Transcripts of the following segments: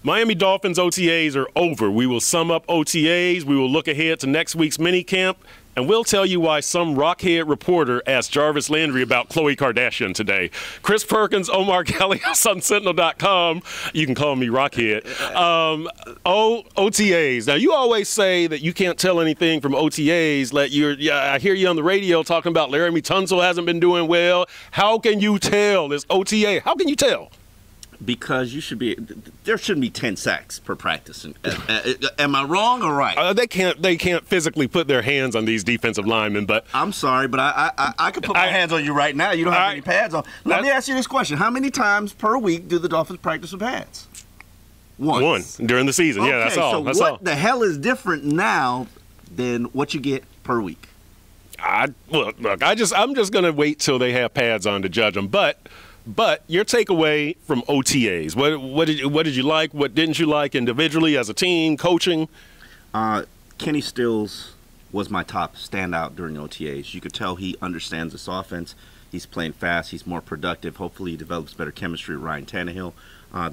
Miami Dolphins OTAs are over. We will sum up OTAs. We will look ahead to next week's minicamp. And we'll tell you why some rockhead reporter asked Jarvis Landry about Khloe Kardashian today. Chris Perkins, Omar Kelly, Sentinel.com. You can call me Rockhead. OTAs. Now, you always say that you can't tell anything from OTAs. I hear you on the radio talking about Laramie Tunsil hasn't been doing well. How can you tell this OTA? How can you tell? Because there shouldn't be 10 sacks per practice. Am I wrong or right? They can't physically put their hands on these defensive linemen. But I'm sorry, but I can put my hands on you right now. You don't have any pads on. Let me ask you this question: how many times per week do the Dolphins practice with pads? Once during the season. Okay, yeah, that's all. So what the hell is different now than what you get per week? Look, I'm just going to wait till they have pads on to judge them. But your takeaway from OTAs, what did you like? What didn't you like individually, as a team, coaching? Kenny Stills was my top standout during OTAs. You could tell he understands this offense. He's playing fast. He's more productive. Hopefully he develops better chemistry with Ryan Tannehill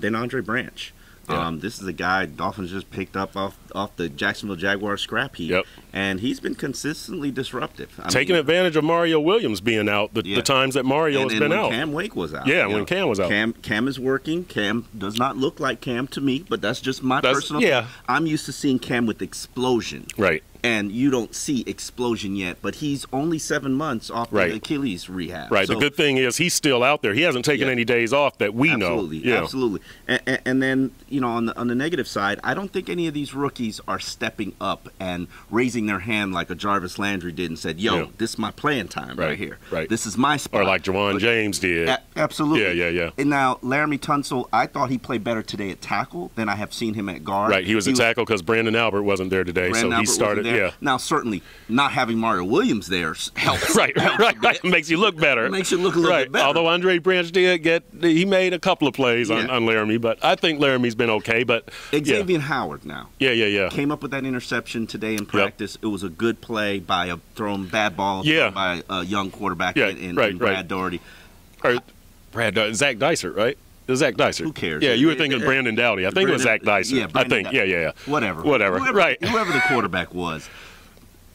than Andre Branch. Yeah. This is a guy Dolphins just picked up off the Jacksonville Jaguars scrap heap, and he's been consistently disruptive. Taking advantage of Mario Williams being out, the times that Mario has been out. Cam Wake was out. Yeah, when Cam was out. Cam is working. Cam does not look like Cam to me, but that's just my personal opinion. I'm used to seeing Cam with explosion. Right. And you don't see explosion yet, but he's only 7 months off the Achilles rehab. Right. So, the good thing is he's still out there. He hasn't taken any days off that we know. Absolutely. And then, on the negative side, I don't think any of these rookies are stepping up and raising their hand like a Jarvis Landry did and said, "Yo, this is my playing time right here. Right. This is my spot." Or like Jawan James did. Absolutely. Yeah. And now Laramie Tunsil, I thought he played better today at tackle than I have seen him at guard. Right. He was at tackle because Brandon Albert wasn't there today, so he started. Yeah. Now, certainly not having Mario Williams there helps. Right. Makes you look better. Makes you look a little bit better. Although Andre Branch he made a couple of plays on Laramie, but I think Laramie's been okay. But Xavier Howard now. Yeah. Came up with that interception today in practice. It was a good play by a thrown bad ball by a young quarterback in Brad Doherty. Zach Dysert, right? It was Zach Dysert. Who cares? Yeah, you were thinking Brandon Dowdy. I think it was Zach Dysert. Yeah, I think. Yeah. Whatever. Whoever the quarterback was.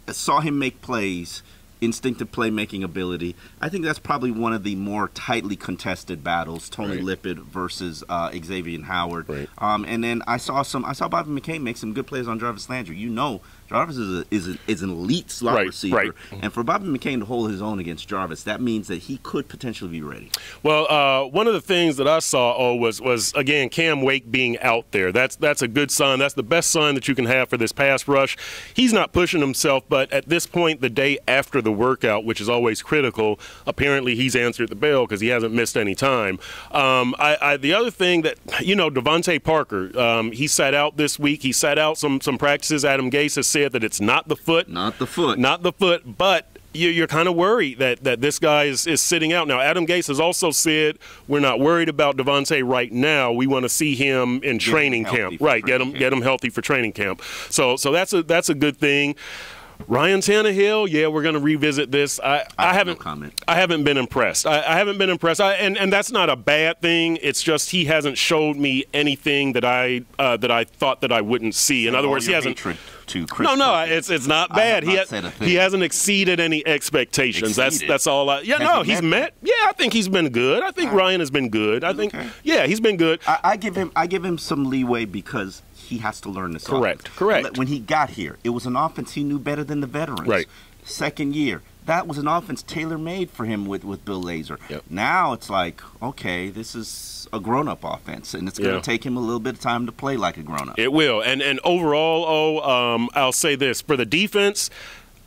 Saw him make plays, instinctive playmaking ability. I think that's probably one of the more tightly contested battles, Tony Lippett versus Xavier Howard. Right. And then I saw Bobby McCain make some good plays on Jarvis Landry. Jarvis is an elite slot receiver. Right. And for Bobby McCain to hold his own against Jarvis, that means that he could potentially be ready. Well, one of the things that I saw was again Cam Wake being out there. That's a good sign. That's the best sign that you can have for this pass rush. He's not pushing himself, but at this point, the day after the workout, which is always critical, apparently he's answered the bell because he hasn't missed any time. The other thing that Devontae Parker, he sat out this week. He sat out some practices. Adam Gase has said that it's not the foot, but you're kind of worried that this guy is sitting out. Now, Adam Gase has also said we're not worried about Devontae right now. We want to see him in training camp. Right, get him healthy for training camp. So that's a good thing. Ryan Tannehill, we're going to revisit this. I haven't been impressed. I haven't been impressed. And that's not a bad thing. It's just he hasn't showed me anything that I thought that I wouldn't see. In other words, he hasn't. It's not bad. He hasn't exceeded any expectations. That's all. He's met. Yeah, I think he's been good. I think Ryan has been good. I think he's been good. I give him some leeway because he has to learn this offense. Correct. When he got here, it was an offense he knew better than the veterans. Right. Second year, that was an offense tailor-made for him with Bill Lazor. Yep. Now it's like, okay, this is a grown-up offense, and it's going to take him a little bit of time to play like a grown-up. It will. And overall, I'll say this. For the defense,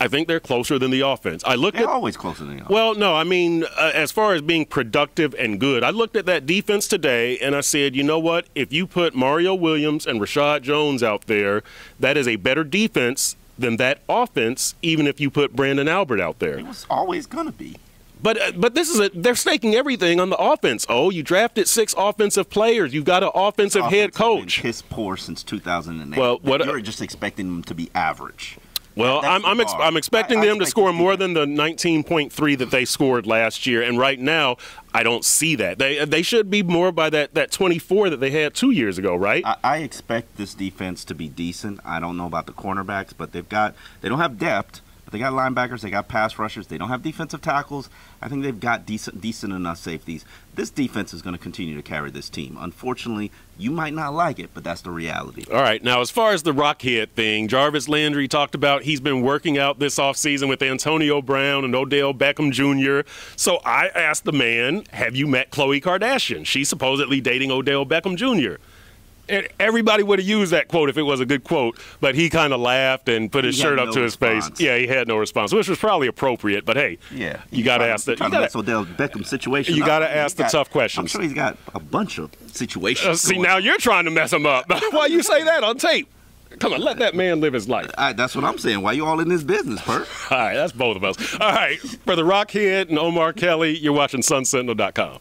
I think they're closer than the offense. They're always closer than the offense. Well, no, I mean, as far as being productive and good, I looked at that defense today and I said, you know what? If you put Mario Williams and Rashad Jones out there, that is a better defense than that offense, even if you put Brandon Albert out there. It was always going to be. But they're staking everything on the offense. You drafted 6 offensive players. You've got an offensive head coach. Been piss poor since 2008. Well, you're just expecting them to be average. Well, I'm expecting them to score more than the 19.3 that they scored last year, and right now I don't see that. They should be more by that 24 that they had 2 years ago, right? I expect this defense to be decent. I don't know about the cornerbacks, but they don't have depth. They got linebackers, they got pass rushers, they don't have defensive tackles. I think they've got decent enough safeties. This defense is going to continue to carry this team. Unfortunately, you might not like it, but that's the reality. All right, now as far as the Rockhead thing, Jarvis Landry talked about he's been working out this offseason with Antonio Brown and Odell Beckham Jr. So I asked the man, have you met Khloe Kardashian? She's supposedly dating Odell Beckham Jr. Everybody would have used that quote if it was a good quote, but he kind of laughed and put his shirt up to his face. Yeah, he had no response, which was probably appropriate. But hey, yeah, you got to ask that. That's Odell Beckham situation. You got to ask the tough questions. I'm sure he's got a bunch of situations. See, now you're trying to mess him up. Why you say that on tape? Come on, let that man live his life. That's what I'm saying. Why you all in this business, Perk? All right, that's both of us. All right, for the Rockhead and Omar Kelly, you're watching SunSentinel.com.